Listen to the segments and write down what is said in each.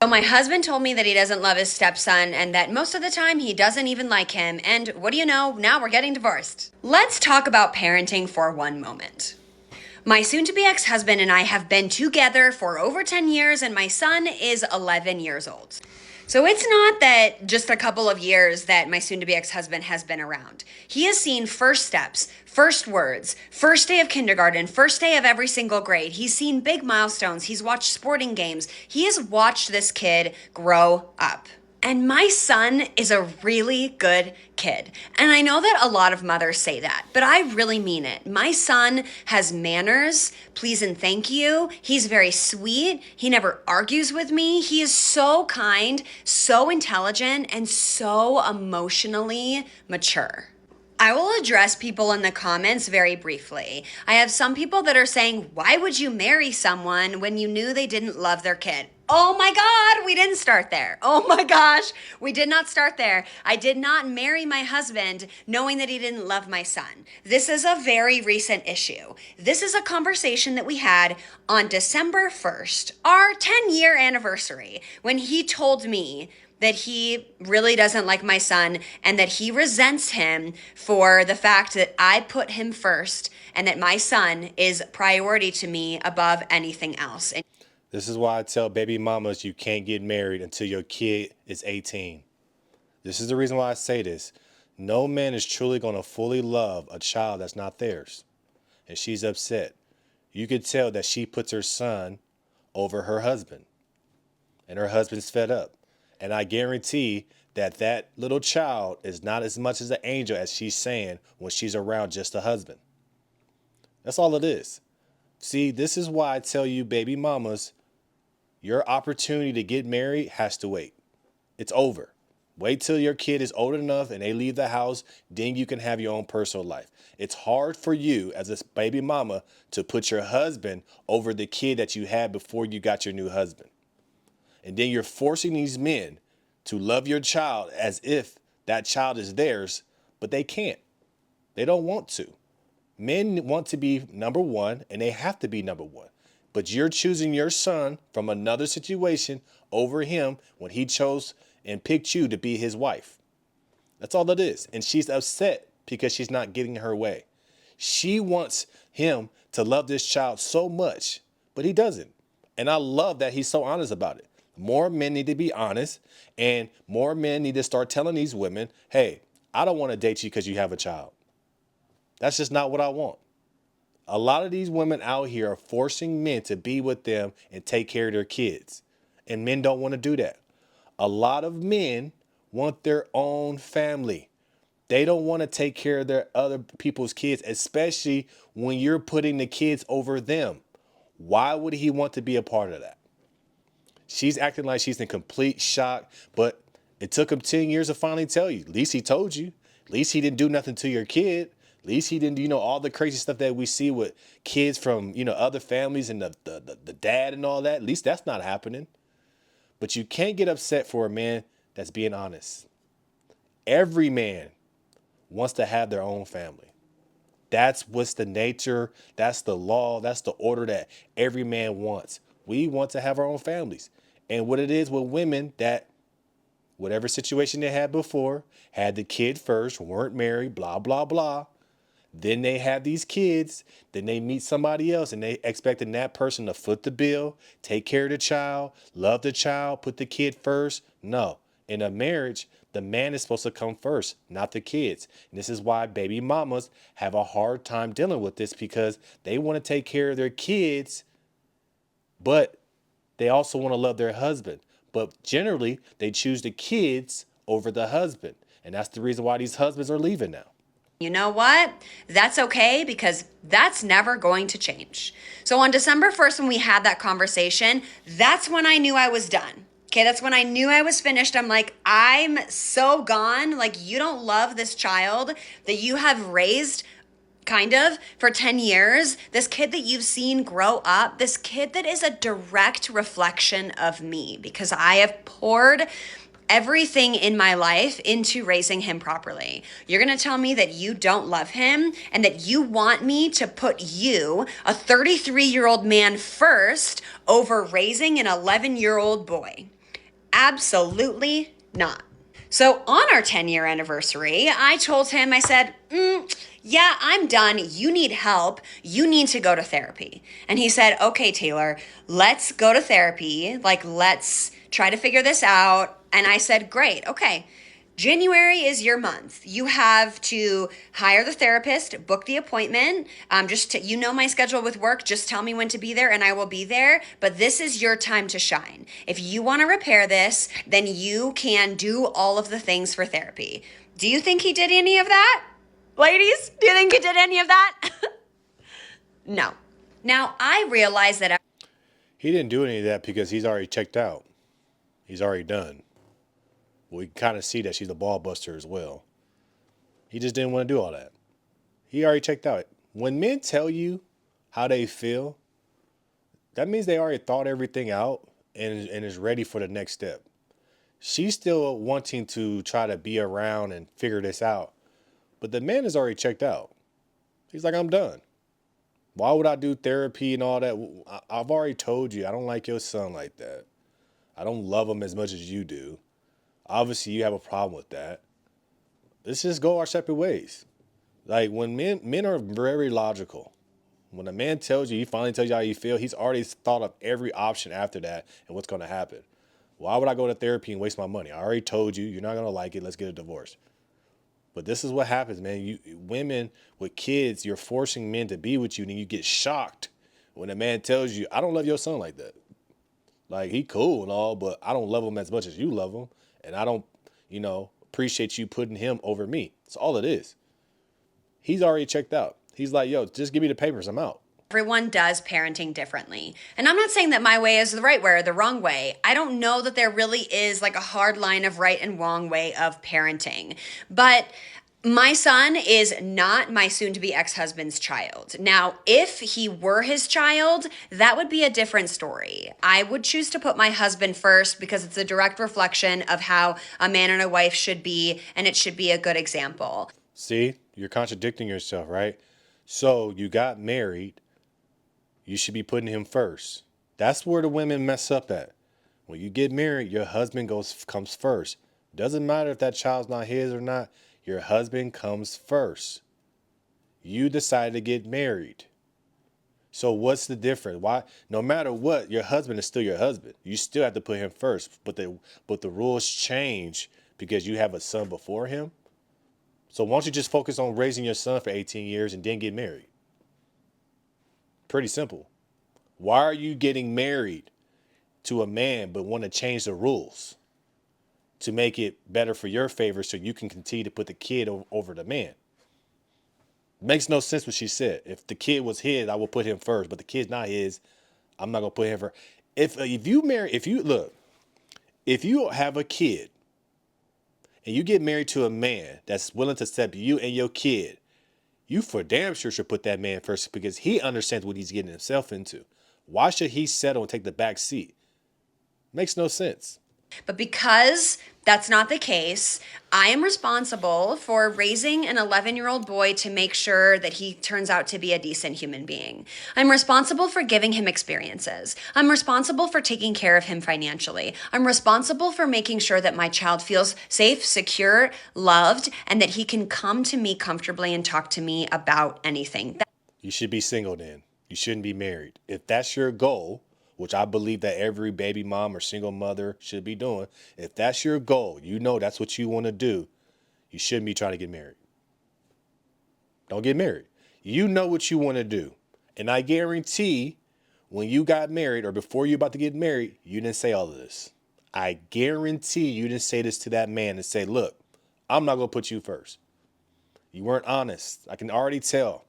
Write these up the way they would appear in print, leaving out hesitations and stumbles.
So my husband told me that he doesn't love his stepson and that most of the time he doesn't even like him. And what do you know? Now we're getting divorced. Let's talk about parenting for one moment. My soon to be ex husband and I have been together for over 10 years, and my son is 11 years old. So it's not that just a couple of years that my soon to be ex husband has been around. He has seen first steps, first words, first day of kindergarten, first day of every single grade. He's seen big milestones. He's watched sporting games. He has watched this kid grow up. And my son is a really good kid. And I know that a lot of mothers say that, but I really mean it. My son has manners, please and thank you. He's very sweet. He never argues with me. He is so kind, so intelligent, and so emotionally mature. I will address people in the comments very briefly. I have some people that are saying, why would you marry someone when you knew they didn't love their kid? Oh my God, we didn't start there. Oh my gosh, we did not start there. I did not marry my husband knowing that he didn't love my son. This is a very recent issue. This is a conversation that we had on December 1st, our 10-year anniversary, when he told me that he really doesn't like my son and that he resents him for the fact that I put him first and that my son is priority to me above anything else. This is why I tell baby mamas you can't get married until your kid is 18. This is the reason why I say this. No man is truly going to fully love a child that's not theirs. And she's upset. You could tell that she puts her son over her husband. And her husband's fed up. And I guarantee that that little child is not as much as an angel as she's saying when she's around just a husband. That's all it is. See, this is why I tell you, baby mamas, your opportunity to get married has to wait. It's over. Wait till your kid is old enough and they leave the house, then you can have your own personal life. It's hard for you as a baby mama to put your husband over the kid that you had before you got your new husband. And then you're forcing these men to love your child as if that child is theirs, but they can't. They don't want to. Men want to be number one, and they have to be number one. But you're choosing your son from another situation over him when he chose and picked you to be his wife. That's all it is. And she's upset because she's not getting her way. She wants him to love this child so much, but he doesn't. And I love that he's so honest about it. More men need to be honest, and more men need to start telling these women, hey, I don't want to date you because you have a child. That's just not what I want. A lot of these women out here are forcing men to be with them and take care of their kids. And men don't want to do that. A lot of men want their own family. They don't want to take care of their other people's kids, especially when you're putting the kids over them. Why would he want to be a part of that? She's acting like she's in complete shock, but it took him 10 years to finally tell you. At least he told you. At least he didn't do nothing to your kid. At least he didn't, all the crazy stuff that we see with kids from, other families and the dad and all that. At least that's not happening. But you can't get upset for a man that's being honest. Every man wants to have their own family. That's what's the nature. That's the law. That's the order that every man wants. We want to have our own families. And what it is with women that whatever situation they had before, had the kid first, weren't married, blah, blah, blah. Then they have these kids, then they meet somebody else and they expecting that person to foot the bill, take care of the child, love the child, put the kid first. No, in a marriage, the man is supposed to come first, not the kids. And this is why baby mamas have a hard time dealing with this because they want to take care of their kids, but they also want to love their husband. But generally, they choose the kids over the husband. And that's the reason why these husbands are leaving now. You know what? That's okay because that's never going to change. So on December 1st, when we had that conversation, that's when I knew I was done. Okay, that's when I knew I was finished. I'm like, I'm so gone. Like, you don't love this child that you have raised kind of for 10 years, this kid that you've seen grow up, this kid that is a direct reflection of me because I have poured everything in my life into raising him properly. You're going to tell me that you don't love him and that you want me to put you, a 33-year-old man, first over raising an 11-year-old boy. Absolutely not. So on our 10-year anniversary, I told him, I said, yeah, I'm done. You need help. You need to go to therapy. And he said, okay, Taylor, let's go to therapy. Like, let's try to figure this out. And I said, great. Okay. January is your month. You have to hire the therapist, book the appointment. You know my schedule with work. Just tell me when to be there and I will be there. But this is your time to shine. If you want to repair this, then you can do all of the things for therapy. Do you think he did any of that? Ladies, do you think he did any of that? No. Now, I realize that He didn't do any of that because he's already checked out. He's already done. We can kind of see that she's a ball buster as well. He just didn't want to do all that. He already checked out. When men tell you how they feel, that means they already thought everything out and is ready for the next step. She's still wanting to try to be around and figure this out. But the man is already checked out. He's like, I'm done. Why would I do therapy and all that? I've already told you, I don't like your son like that. I don't love him as much as you do. Obviously, you have a problem with that. Let's just go our separate ways. Like when men are very logical. When a man tells you, he finally tells you how you feel, he's already thought of every option after that and what's going to happen. Why would I go to therapy and waste my money? I already told you, you're not going to like it. Let's get a divorce. But this is what happens, man. Women with kids, you're forcing men to be with you, and you get shocked when a man tells you, I don't love your son like that. Like, he cool and all, but I don't love him as much as you love him. And I don't, appreciate you putting him over me. That's all it is. He's already checked out. He's like, yo, just give me the papers. I'm out. everyone does parenting differently. And I'm not saying that my way is the right way or the wrong way. I don't know that there really is like a hard line of right and wrong way of parenting. But my son is not my soon to be ex husband's child. Now, if he were his child, that would be a different story. I would choose to put my husband first because it's a direct reflection of how a man and a wife should be, and it should be a good example. See, you're contradicting yourself, right? So you got married. You should be putting him first. That's where the women mess up at. When you get married, your husband comes first. Doesn't matter if that child's not his or not. Your husband comes first. You decided to get married. So what's the difference? Why? No matter what, your husband is still your husband. You still have to put him first. But the rules change because you have a son before him. So why don't you just focus on raising your son for 18 years and then get married? Pretty simple. Why are you getting married to a man but want to change the rules to make it better for your favor so you can continue to put the kid over the man? Makes no sense what she said. If the kid was his, I would put him first, but the kid's not his, I'm not gonna put him first. If you have a kid and you get married to a man that's willing to accept you and your kid, you for damn sure should put that man first because he understands what he's getting himself into. Why should he settle and take the back seat? Makes no sense. But because that's not the case, I am responsible for raising an 11-year-old boy to make sure that he turns out to be a decent human being. I'm responsible for giving him experiences. I'm responsible for taking care of him financially. I'm responsible for making sure that my child feels safe, secure, loved, and that he can come to me comfortably and talk to me about anything. You should be single then. You shouldn't be married. If that's your goal, which I believe that every baby mom or single mother should be doing, if that's your goal, that's what you want to do, you shouldn't be trying to get married. Don't get married. You know what you want to do. And I guarantee when you got married or before you about to get married, you didn't say all of this. I guarantee you didn't say this to that man and say, look, I'm not going to put you first. You weren't honest. I can already tell.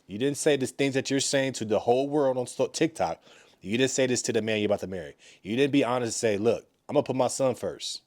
You didn't say the things that you're saying to the whole world on TikTok. You didn't say this to the man you're about to marry. You didn't be honest and say, look, I'm going to put my son first.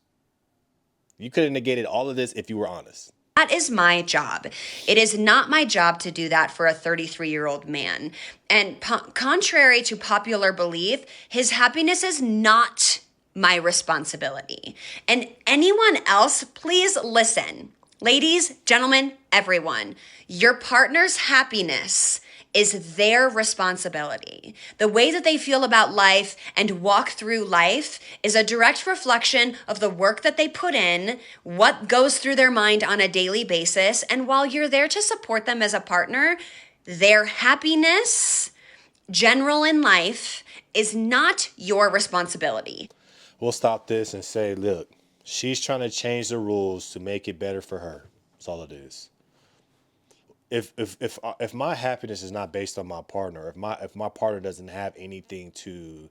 You could have negated all of this if you were honest. That is my job. It is not my job to do that for a 33-year-old man. And contrary to popular belief, his happiness is not my responsibility. And anyone else, please listen. Ladies, gentlemen, everyone, your partner's happiness is their responsibility. The way that they feel about life and walk through life is a direct reflection of the work that they put in, what goes through their mind on a daily basis. And while you're there to support them as a partner, their happiness, general in life, is not your responsibility. We'll stop this and say, look, she's trying to change the rules to make it better for her. That's all it is. If my happiness is not based on my partner, if my partner doesn't have anything to,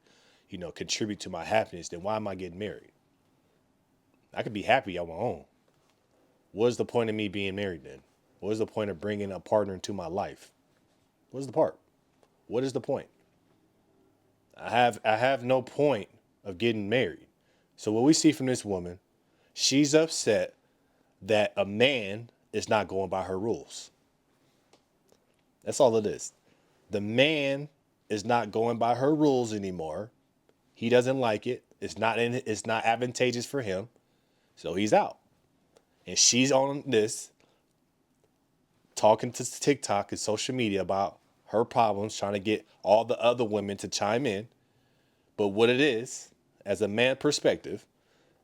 contribute to my happiness, then why am I getting married? I could be happy on my own. What is the point of me being married then? What is the point of bringing a partner into my life? What is the part? What is the point? I have no point of getting married. So what we see from this woman, she's upset that a man is not going by her rules. That's all it is. The man is not going by her rules anymore. He doesn't like it. It's not advantageous for him. So he's out. And she's on this, talking to TikTok and social media about her problems, trying to get all the other women to chime in. But what it is, as a man perspective,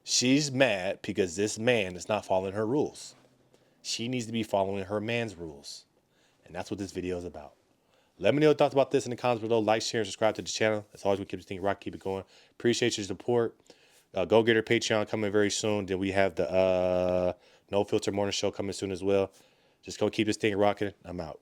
she's mad because this man is not following her rules. She needs to be following her man's rules. And that's what this video is about. Let me know your thoughts about this in the comments below. Like, share, and subscribe to the channel. As always, we keep this thing rock, keep it going. Appreciate your support. Go get her Patreon coming very soon. Then we have the No Filter Morning Show coming soon as well. Just go keep this thing rocking. I'm out.